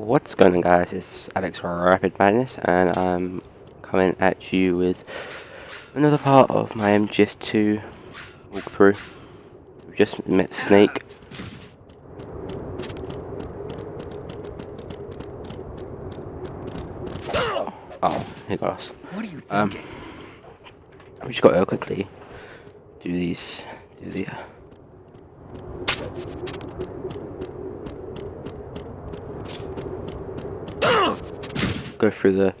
What's going on, guys? It's Alex from Rapid Madness, and I'm coming at you with another part of my MGS2 walkthrough. We've just met Snake. Oh, he got us. What are you thinking? We just got to quickly do the go through the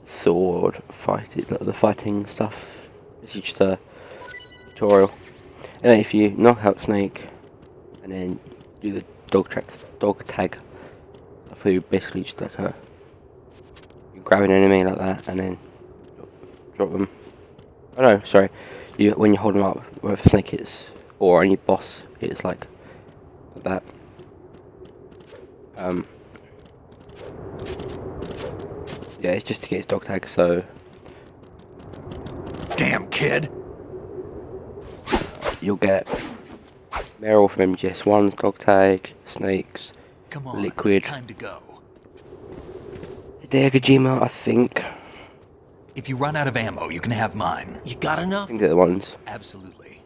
sword the fighting stuff. This is just a tutorial. And then if you knock out Snake and then do the dog tag stuff, where you basically just like you grab an enemy like that and then drop them. Oh no, sorry. When you hold them up, whether Snake hits or any boss hits like that. Yeah, it's just to get his dog tag. So, Damn kid! You'll get Meryl from MGS1's dog tag, Snake's, Come on, Liquid, time to go. Hideo Kojima, I think. If you run out of ammo, you can have mine. You got I enough? think they're the ones. Absolutely.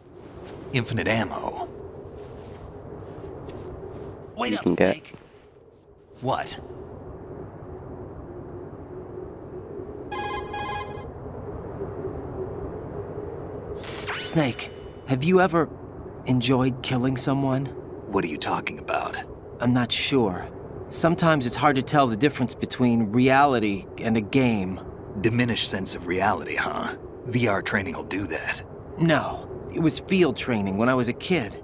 Infinite ammo. Wait You up, can get. Snake. What? Snake, have you ever enjoyed killing someone? What are you talking about? I'm not sure. Sometimes it's hard to tell the difference between reality and a game. Diminished sense of reality, huh? VR training will do that. No, it was field training when I was a kid.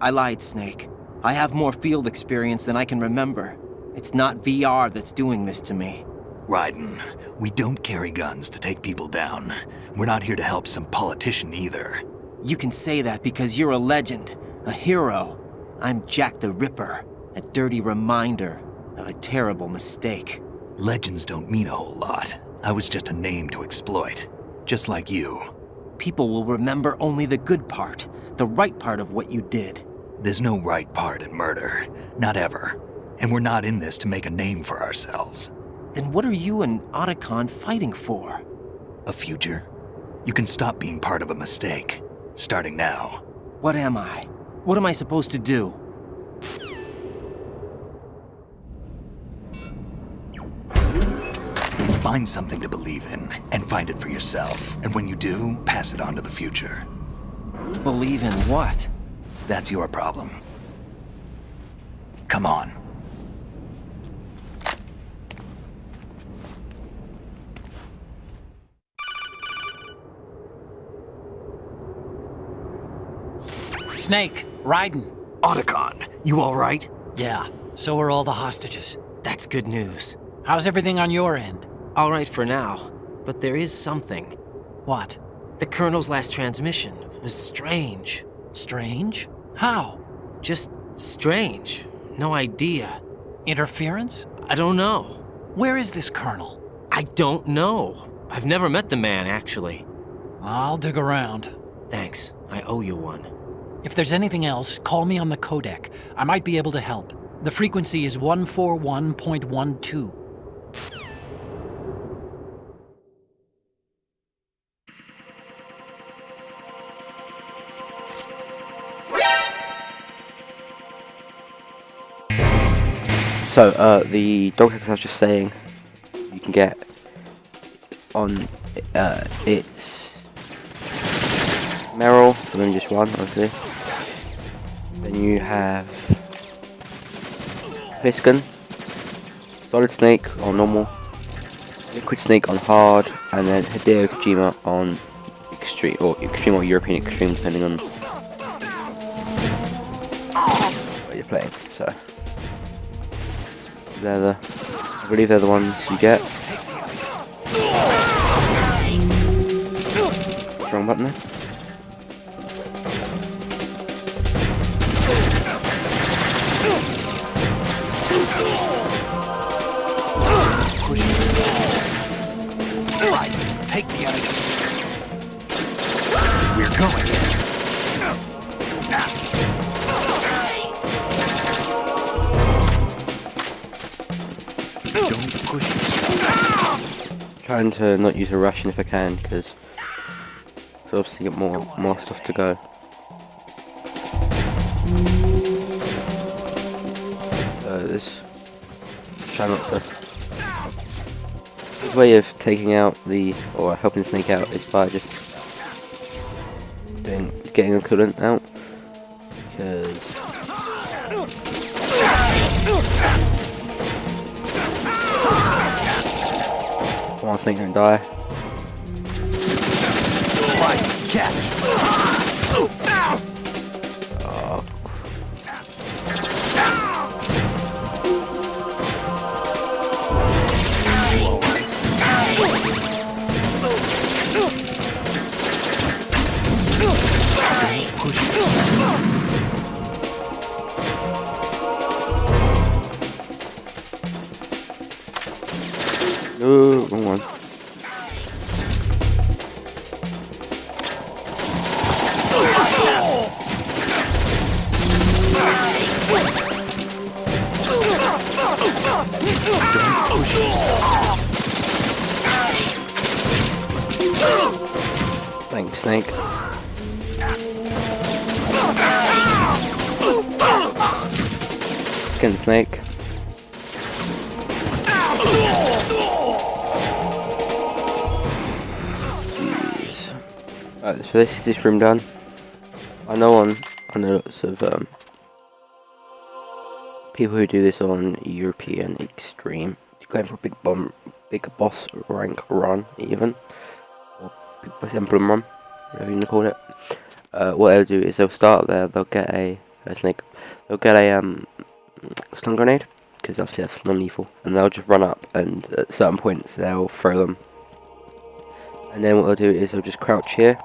I lied, Snake. I have more field experience than I can remember. It's not VR that's doing this to me. Raiden, we don't carry guns to take people down. We're not here to help some politician either. You can say that because you're a legend, a hero. I'm Jack the Ripper, a dirty reminder of a terrible mistake. Legends don't mean a whole lot. I was just a name to exploit. Just like you. People will remember only the good part, the right part of what you did. There's no right part in murder. Not ever. And we're not in this to make a name for ourselves. Then what are you and Otacon fighting for? A future? You can stop being part of a mistake. Starting now. What am I? What am I supposed to do? Find something to believe in, and find it for yourself. And when you do, pass it on to the future. Believe in what? That's your problem. Come on. Snake, Raiden. Otacon, you all right? Yeah, so are all the hostages. That's good news. How's everything on your end? All right for now, but there is something. What? The Colonel's last transmission was strange. Strange? How? Just strange. No idea. Interference? I don't know. Where is this colonel? I don't know. I've never met the man, actually. I'll dig around. Thanks. I owe you one. If there's anything else, call me on the codec. I might be able to help. The frequency is 141.12. So the dog tag I was just saying, you can get on it's Meryl, and then just one, obviously. Then you have Piston, Solid Snake on normal, Liquid Snake on hard, and then Hideo Kojima on extreme or European extreme, depending on what you're playing. So I believe they're the ones you get. Wrong button there. take the enemy. We're going. Don't push it. Trying to not use a ration if I can, because obviously get more stuff to go. So this try not to. The way of taking out or helping Snake out is by just getting a coolant out, because one Snake don't die. Right, catch. Oh. No, wrong one. Thanks, Snake. Skin Snake. Right, so this is this room done. I know lots of people who do this on European Extreme, going for a big boss rank run even, or big boss emblem run, whatever you want to call it. What they'll do is they'll start there. They'll get a snake. They'll get a stun grenade, because obviously that's non-lethal, and they'll just run up, and at certain points they'll throw them. And then what they'll do is they'll just crouch here,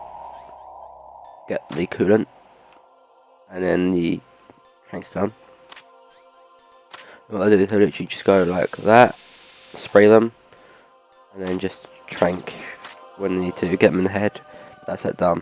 get the coolant, and then the trank gun. And what they'll do is they'll literally just go like that, spray them, and then just trank when they need to get them in the head. That's it, done.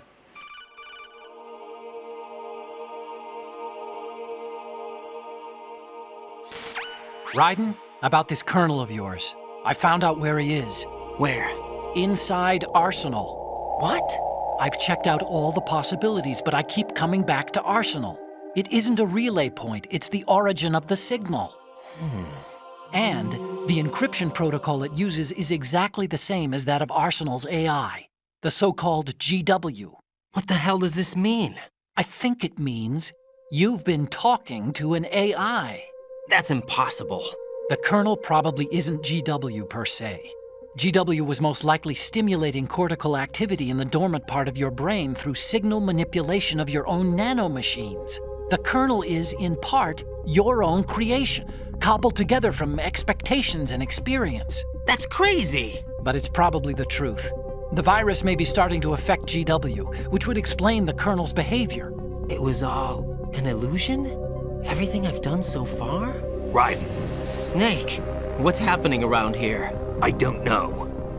Raiden, about this colonel of yours. I found out where he is. Where? Inside Arsenal. What? I've checked out all the possibilities, but I keep coming back to Arsenal. It isn't a relay point, it's the origin of the signal. And the encryption protocol it uses is exactly the same as that of Arsenal's AI, the so-called GW. What the hell does this mean? I think it means you've been talking to an AI. That's impossible. The kernel probably isn't GW per se. GW was most likely stimulating cortical activity in the dormant part of your brain through signal manipulation of your own nanomachines. The kernel is, in part, your own creation, cobbled together from expectations and experience. That's crazy! But it's probably the truth. The virus may be starting to affect GW, which would explain the kernel's behavior. It was all an illusion? Everything I've done so far? Raiden, Snake, what's happening around here? I don't know.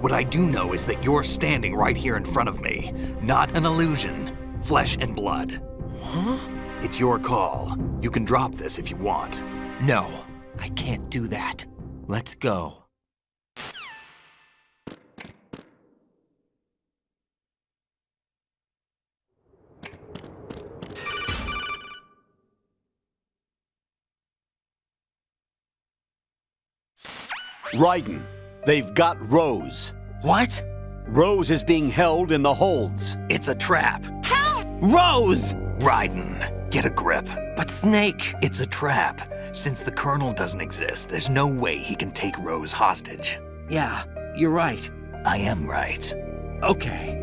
What I do know is that you're standing right here in front of me. Not an illusion. Flesh and blood. Huh? It's your call. You can drop this if you want. No, I can't do that. Let's go. Raiden, they've got Rose. What? Rose is being held in the holds. It's a trap. Rose! Raiden, get a grip. But Snake... It's a trap. Since the Colonel doesn't exist, there's no way he can take Rose hostage. Yeah, you're right. I am right. Okay.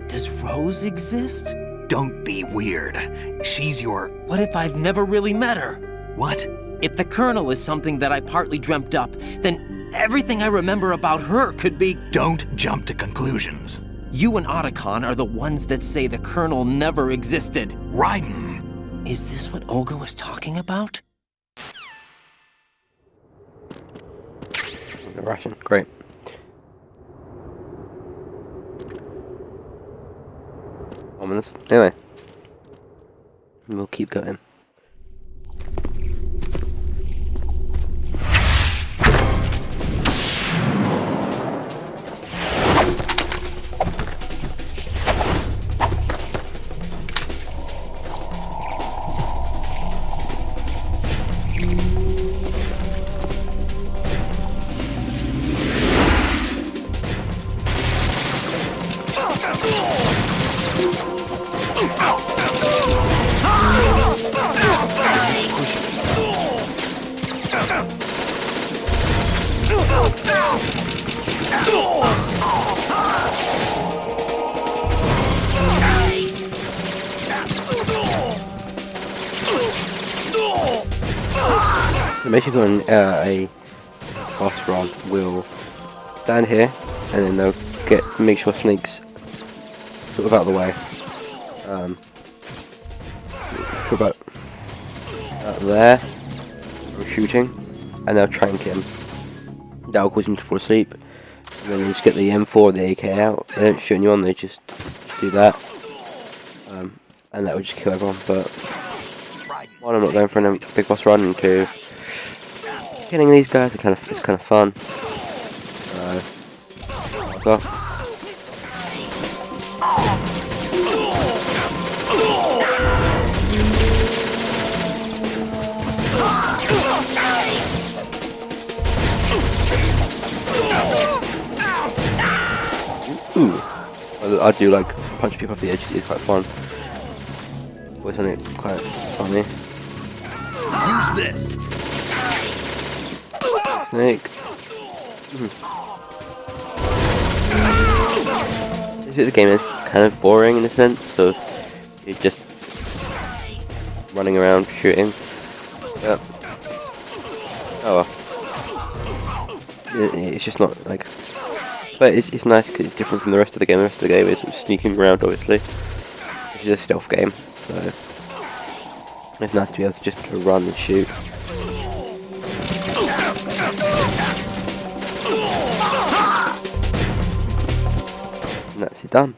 Does Rose exist? Don't be weird. She's your... What if I've never really met her? What? If the Colonel is something that I partly dreamt up, then everything I remember about her could be... Don't jump to conclusions. You and Otacon are the ones that say the Colonel never existed. Raiden! Is this what Olga was talking about? The ration, great. Ominous. Anyway, we'll keep going. Basically, on a boss run, we'll stand here, and then they'll make sure Snake's sort of out of the way. For about there, we're shooting, and they'll trank him. That'll cause him to fall asleep. And then they just get the M4, the AK out. They don't shoot anyone, they just do that. And that would just kill everyone. But one, I'm not going for a big boss run, and two, killing these guys is kind of fun. Go. Ooh, I do like punch people off the edge. It's quite fun. Always something quite funny. Use this. Snake. The game is kind of boring in a sense, so you're just running around shooting. But, oh well. It's just not like. But it's nice because it's different from the rest of the game. The rest of the game is sneaking around, obviously. It's just a stealth game, so it's nice to be able to just run and shoot. And that's it done.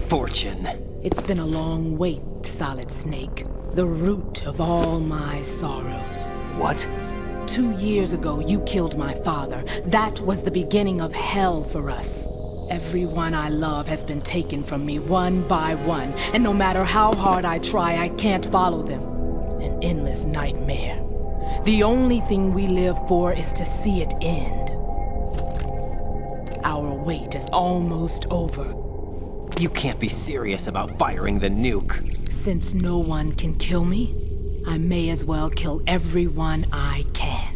Fortune. It's been a long wait, Solid Snake. The root of all my sorrows. What? 2 years ago, you killed my father. That was the beginning of hell for us. Everyone I love has been taken from me one by one, and no matter how hard I try, I can't follow them. An endless nightmare. The only thing we live for is to see it end. Our wait is almost over. You can't be serious about firing the nuke. Since no one can kill me, I may as well kill everyone I can.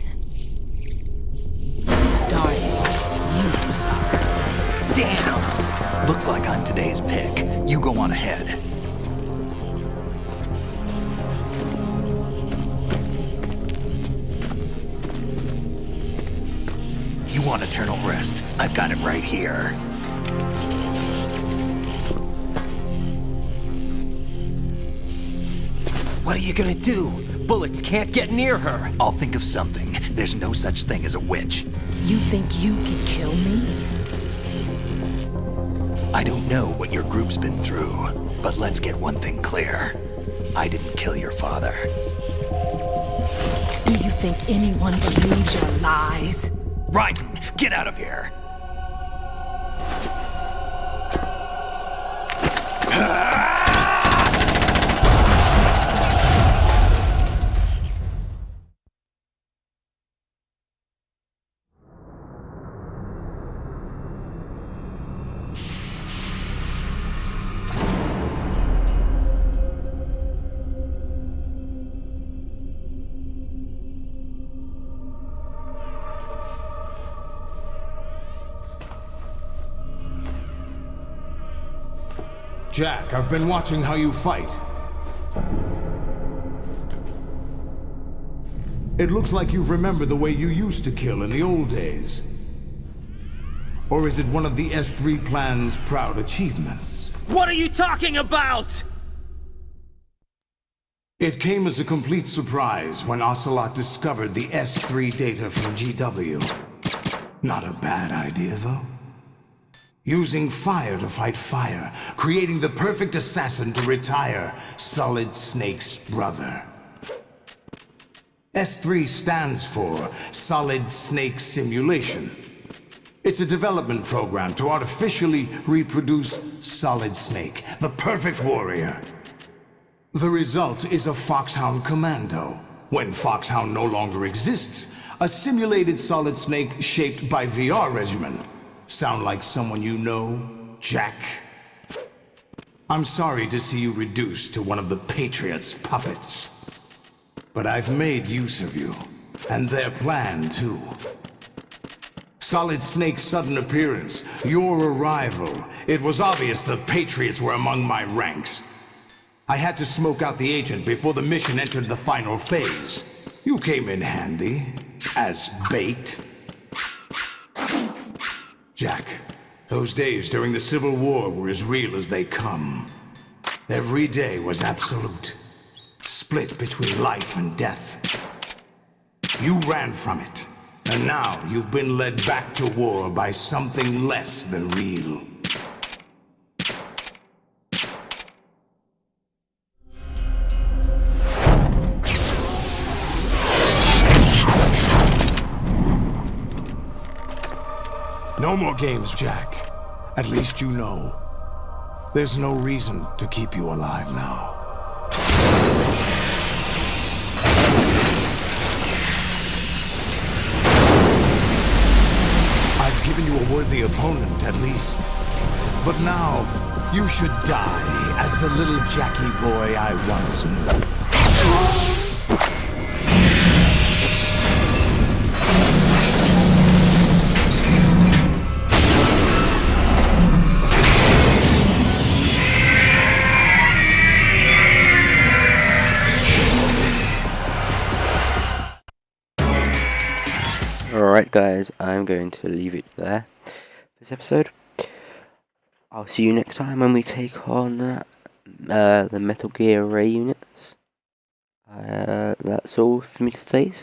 Starting with you, Solid Snake. Damn! Looks like I'm today's pick. You go on ahead. You want eternal rest? I've got it right here. What are you gonna do? Bullets can't get near her. I'll think of something. There's no such thing as a witch. You think you can kill me? I don't know what your group's been through, but let's get one thing clear. I didn't kill your father. Do you think anyone believes your lies? Raiden, get out of here! Jack, I've been watching how you fight. It looks like you've remembered the way you used to kill in the old days. Or is it one of the S3 plan's proud achievements? What are you talking about? It came as a complete surprise when Ocelot discovered the S3 data from GW. Not a bad idea, though. Using fire to fight fire, creating the perfect assassin to retire Solid Snake's brother. S3 stands for Solid Snake Simulation. It's a development program to artificially reproduce Solid Snake, the perfect warrior. The result is a Foxhound Commando. When Foxhound no longer exists, a simulated Solid Snake shaped by VR regimen. Sound like someone you know, Jack? I'm sorry to see you reduced to one of the Patriots' puppets. But I've made use of you, and their plan too. Solid Snake's sudden appearance, your arrival, it was obvious the Patriots were among my ranks. I had to smoke out the agent before the mission entered the final phase. You came in handy, as bait. Jack, those days during the Civil War were as real as they come. Every day was absolute, split between life and death. You ran from it, and now you've been led back to war by something less than real. No more games, Jack. At least you know. There's no reason to keep you alive now. I've given you a worthy opponent, at least. But now, you should die as the little Jackie boy I once knew. Alright guys, I'm going to leave it there for this episode. I'll see you next time when we take on the Metal Gear Ray units. That's all for me to say.